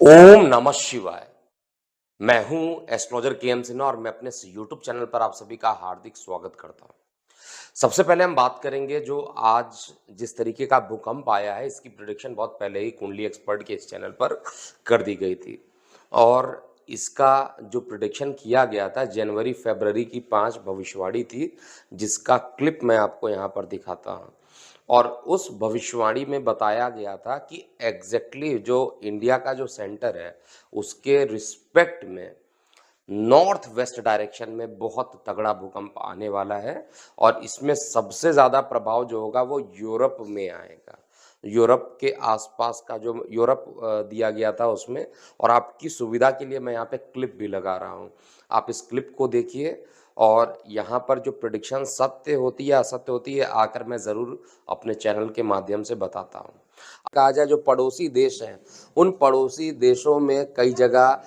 ओम नमः शिवाय। मैं हूं एस्ट्रोलॉजर के.एम. सिन्हा और मैं अपने इस यूट्यूब चैनल पर आप सभी का हार्दिक स्वागत करता हूं। सबसे पहले हम बात करेंगे जो आज जिस तरीके का भूकंप आया है, इसकी प्रेडिक्शन बहुत पहले ही कुंडली एक्सपर्ट के इस चैनल पर कर दी गई थी और इसका जो प्रेडिक्शन किया गया था जनवरी फरवरी की 5 भविष्यवाणी थी, जिसका क्लिप मैं आपको यहाँ पर दिखाता हूँ। और उस भविष्यवाणी में बताया गया था कि एग्जैक्टली जो इंडिया का जो सेंटर है, उसके रिस्पेक्ट में नॉर्थ वेस्ट डायरेक्शन में बहुत तगड़ा भूकंप आने वाला है और इसमें सबसे ज़्यादा प्रभाव जो होगा वो यूरोप में आएगा। यूरोप के आसपास का जो यूरोप दिया गया था उसमें, और आपकी सुविधा के लिए मैं यहाँ पे क्लिप भी लगा रहा हूँ। आप इस क्लिप को देखिए और यहाँ पर जो प्रेडिक्शन सत्य होती है असत्य होती है आकर मैं ज़रूर अपने चैनल के माध्यम से बताता हूँ। कहा जाए जो पड़ोसी देश हैं, उन पड़ोसी देशों में कई जगह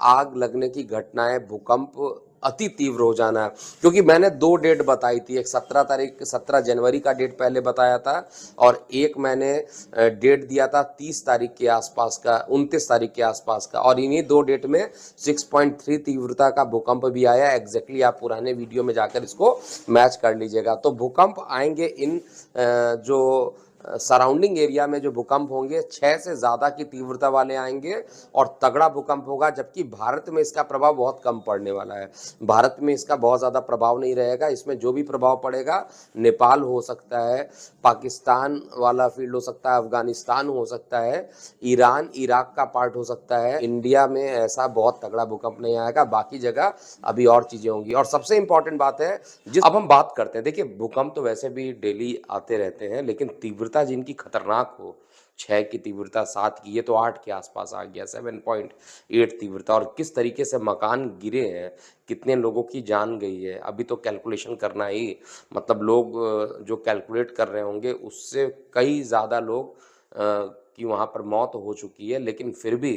आग लगने की घटनाएं, भूकंप अति तीव्र हो जाना, क्योंकि मैंने 2 डेट बताई थी, एक 17 जनवरी का डेट पहले बताया था और एक मैंने डेट दिया था 30 तारीख के आसपास का, 29 तारीख के आसपास का, और इन्हीं 2 डेट में 6.3 तीव्रता का भूकंप भी आया। एग्जैक्टली आप पुराने वीडियो में जाकर इसको मैच कर लीजिएगा। तो भूकंप आएंगे इन जो सराउंडिंग एरिया में जो भूकंप होंगे 6 से ज़्यादा की तीव्रता वाले आएंगे और तगड़ा भूकंप होगा, जबकि भारत में इसका प्रभाव बहुत कम पड़ने वाला है। भारत में इसका बहुत ज़्यादा प्रभाव नहीं रहेगा। इसमें जो भी प्रभाव पड़ेगा नेपाल हो सकता है, पाकिस्तान वाला फील्ड हो सकता है, अफगानिस्तान हो सकता है, ईरान इराक का पार्ट हो सकता है। इंडिया में ऐसा बहुत तगड़ा भूकंप नहीं आएगा, बाकी जगह अभी और चीज़ें होंगी। और सबसे इंपॉर्टेंट बात है, अब हम बात करते हैं, देखिए भूकंप तो वैसे भी डेली आते रहते हैं, लेकिन तीव्रता जिनकी खतरनाक हो, 6 की तीव्रता, 7 की, ये तो 8 के आसपास आ गया, 7.8 तीव्रता, और किस तरीके से मकान गिरे हैं, कितने लोगों की जान गई है, अभी तो कैलकुलेशन करना ही, मतलब लोग जो कैलकुलेट कर रहे होंगे उससे कई ज़्यादा लोग की वहाँ पर मौत हो चुकी है। लेकिन फिर भी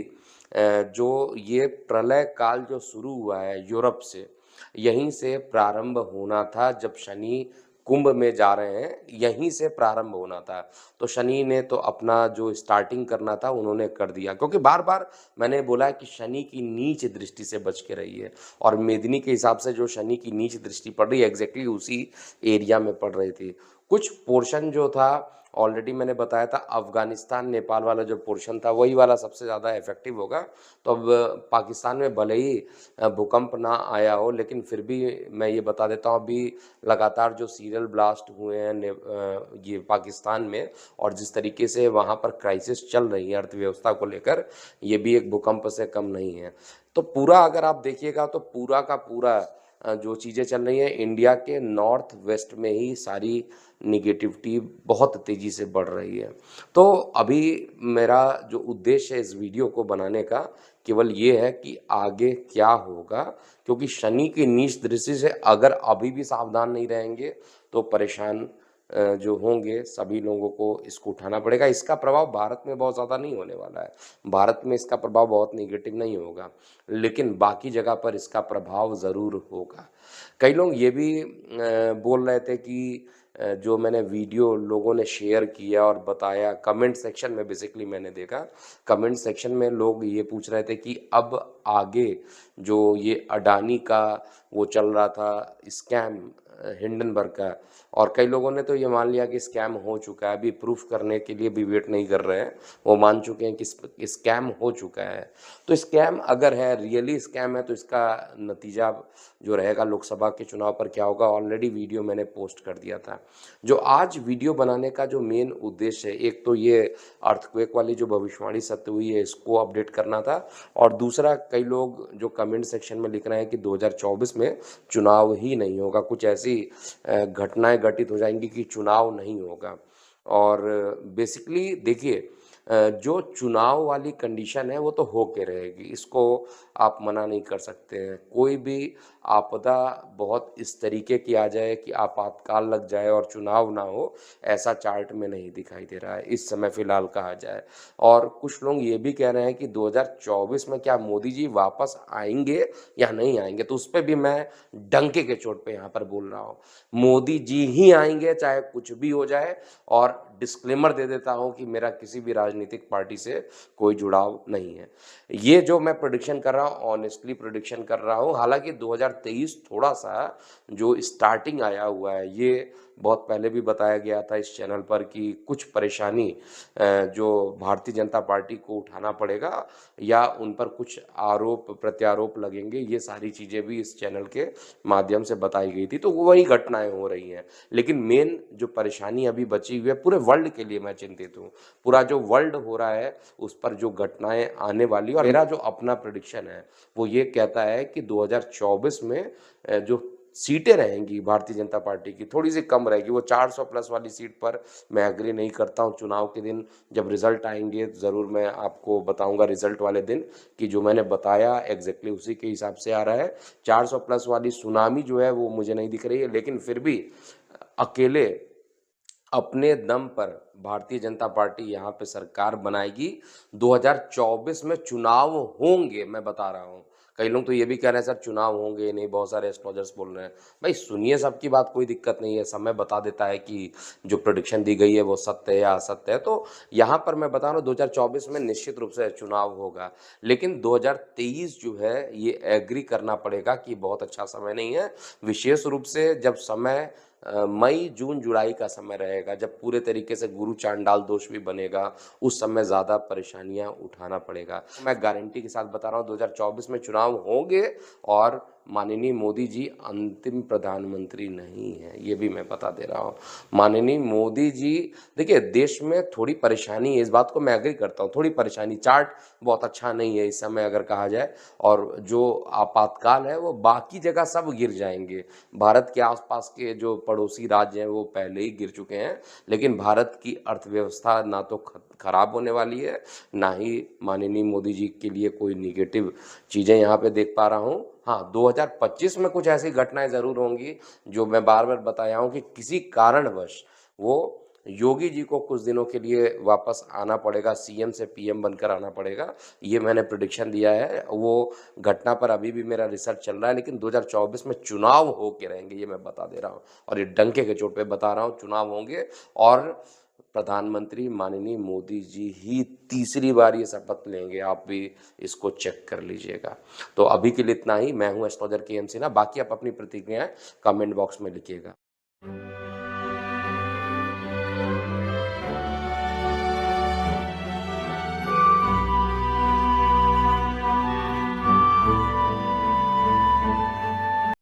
जो ये प्रलय काल जो शुरू हुआ है यूरोप से, यहीं से प्रारंभ होना था। जब शनि कुंभ में जा रहे हैं, यहीं से प्रारंभ होना था। तो शनि ने तो अपना जो स्टार्टिंग करना था उन्होंने कर दिया, क्योंकि बार-बार मैंने बोला है कि शनि की नीच दृष्टि से बच के रहिए, और मेदिनी के हिसाब से जो शनि की नीच दृष्टि पड़ रही है एग्जैक्टली उसी एरिया में पड़ रही थी। कुछ पोर्शन जो था ऑलरेडी मैंने बताया था, अफ़गानिस्तान नेपाल वाला जो पोर्शन था वही वाला सबसे ज़्यादा इफ़ेक्टिव होगा। तो अब पाकिस्तान में भले ही भूकंप ना आया हो, लेकिन फिर भी मैं ये बता देता हूँ, अभी लगातार जो सीरियल ब्लास्ट हुए हैं ये पाकिस्तान में, और जिस तरीके से वहाँ पर क्राइसिस चल रही है अर्थव्यवस्था को लेकर, ये भी एक भूकंप से कम नहीं है। तो पूरा अगर आप देखिएगा तो पूरा का पूरा जो चीज़ें चल रही हैं इंडिया के नॉर्थ वेस्ट में ही सारी निगेटिविटी बहुत तेज़ी से बढ़ रही है। तो अभी मेरा जो उद्देश्य है इस वीडियो को बनाने का केवल ये है कि आगे क्या होगा, क्योंकि शनि की नीच दृष्टि से अगर अभी भी सावधान नहीं रहेंगे तो परेशान जो होंगे सभी लोगों को इसको उठाना पड़ेगा। इसका प्रभाव भारत में बहुत ज़्यादा नहीं होने वाला है। भारत में इसका प्रभाव बहुत नेगेटिव नहीं होगा, लेकिन बाकी जगह पर इसका प्रभाव ज़रूर होगा। कई लोग ये भी बोल रहे थे कि जो मैंने वीडियो लोगों ने शेयर किया और बताया, कमेंट सेक्शन में बेसिकली मैंने देखा, कमेंट सेक्शन में लोग ये पूछ रहे थे कि अब आगे जो ये अडानी का वो चल रहा था स्कैम, हिंडनबर्ग का, और कई लोगों ने तो ये मान लिया कि स्कैम हो चुका है, अभी प्रूफ करने के लिए भी वेट नहीं कर रहे हैं, वो मान चुके हैं कि स्कैम हो चुका है। तो स्कैम अगर है, रियली स्कैम है, तो इसका नतीजा जो रहेगा लोकसभा के चुनाव पर क्या होगा, ऑलरेडी वीडियो मैंने पोस्ट कर दिया था। जो आज वीडियो बनाने का जो मेन उद्देश्य है, एक तो ये अर्थक्वेक वाली जो भविष्यवाणी सत्य हुई है इसको अपडेट करना था, और दूसरा कई लोग जो कमेंट सेक्शन में लिख रहे हैं कि 2024 में चुनाव ही नहीं होगा, कुछ ऐसी घटनाएं घटित हो जाएंगी कि चुनाव नहीं होगा। और बेसिकली देखिए जो चुनाव वाली कंडीशन है वो तो होके रहेगी, इसको आप मना नहीं कर सकते हैं। कोई भी आपदा बहुत इस तरीके की आ जाए कि आपातकाल लग जाए और चुनाव ना हो, ऐसा चार्ट में नहीं दिखाई दे रहा है इस समय फ़िलहाल कहा जाए। और कुछ लोग ये भी कह रहे हैं कि 2024 में क्या मोदी जी वापस आएँगे या नहीं आएँगे, तो उस पे भी मैं डंके के चोट पे यहाँ पर बोल रहा हूँ। मोदी जी ही आएँगे चाहे कुछ भी हो जाए, और डिस्क्लेमर दे देता हूँ कि मेरा किसी भी राजनीतिक पार्टी से कोई जुड़ाव नहीं है। ये जो मैं प्रेडिक्शन कर रहा हूँ, ऑनेस्टली प्रेडिक्शन कर रहा हूँ। हालाँकि 2023 थोड़ा-सा जो स्टार्टिंग आया हुआ है, ये बहुत पहले भी बताया गया था इस चैनल पर कि कुछ परेशानी जो भारतीय जनता पार्टी को उठाना पड़ेगा या उन पर कुछ आरोप प्रत्यारोप लगेंगे, ये सारी चीज़ें भी इस चैनल के माध्यम से बताई गई थी, तो वही घटनाएँ हो रही हैं। लेकिन मेन जो परेशानी अभी बची हुई है, पूरे वर्ल्ड के लिए मैं चिंतित हूँ। पूरा जो वर्ल्ड हो रहा है, उस पर जो घटनाएँ आने वाली हैं और मेरा जो अपना प्रेडिक्शन है, वो ये कहता है कि 2024 में जो सीटें रहेंगी भारतीय जनता पार्टी की, थोड़ी-सी कम रहेगी। वो 400 प्लस वाली सीट पर मैं एग्री नहीं करता हूँ। चुनाव के दिन जब रिज़ल्ट आएँगे, ज़रूर मैं आपको बताऊँगा रिज़ल्ट वाले दिन कि जो मैंने बताया एग्ज़ैक्टली उसी के हिसाब से आ रहा है। 400 प्लस वाली सुनामी जो है, वो मुझे नहीं दिख रही है, लेकिन फिर भी अकेले अपने दम पर भारतीय जनता पार्टी यहाँ पे सरकार बनाएगी। 2024 में चुनाव होंगे, मैं बता रहा हूँ। कई लोग तो ये भी कह रहे हैं सर चुनाव होंगे नहीं, बहुत सारे एस्ट्रोलजर्स बोल रहे हैं। भाई सुनिए, सबकी बात, कोई दिक्कत नहीं है, समय बता देता है कि जो प्रेडिक्शन दी गई है वो सत्य है या असत्य है। तो यहाँ पर मैं बता रहा हूँ 2024 में निश्चित रूप से चुनाव होगा। लेकिन 2023 जो है ये एग्री करना पड़ेगा कि बहुत अच्छा समय नहीं है। विशेष रूप से जब समय मई, जून, जुलाई का समय रहेगा, जब पूरे तरीके से गुरु चांडाल दोष भी बनेगा, उस समय ज़्यादा परेशानियाँ उठाना पड़ेगा। मैं गारंटी के साथ बता रहा हूँ 2024 में चुनाव होंगे और माननीय मोदी जी अंतिम प्रधानमंत्री नहीं हैं, ये भी मैं बता दे रहा हूँ। माननीय मोदी जी, देखिए देश में थोड़ी परेशानी है, इस बात को मैं एग्री करता हूँ, थोड़ी परेशानी, चार्ट बहुत अच्छा नहीं है इस समय अगर कहा जाए, और जो आपातकाल है वो बाकी जगह सब गिर जाएँगे। भारत के आस-पास के जो पड़ोसी राज्य हैं वो पहले ही गिर चुके हैं, लेकिन भारत की अर्थव्यवस्था ना तो खराब होने वाली है, ना ही माननीय मोदी जी के लिए कोई नेगेटिव चीज़ें यहाँ पे देख पा रहा हूँ। हाँ, 2025 में कुछ ऐसी घटनाएँ ज़रूर होंगी, जो मैं बार-बार बताया हूँ कि किसी कारणवश वो योगी जी को कुछ दिनों के लिए वापस आना पड़ेगा, सीएम से पीएम बनकर आना पड़ेगा। ये मैंने प्रेडिक्शन दिया है। वो घटना पर अभी भी मेरा रिसर्च चल रहा है, लेकिन 2024 में चुनाव हो के रहेंगे, ये मैं बता दे रहा हूँ। और ये डंके के चोट पे बता रहा हूँ, चुनाव होंगे और प्रधानमंत्री माननीय मोदी जी ही तीसरी बार ये शपथ लेंगे। आप भी इसको चेक कर लीजिएगा। तो अभी के लिए इतना ही। मैं हूँ एस्ट्रोलजर के एम सिन्हा। बाकी आप अपनी प्रतिक्रियाएँ कमेंट बॉक्स में लिखिएगा।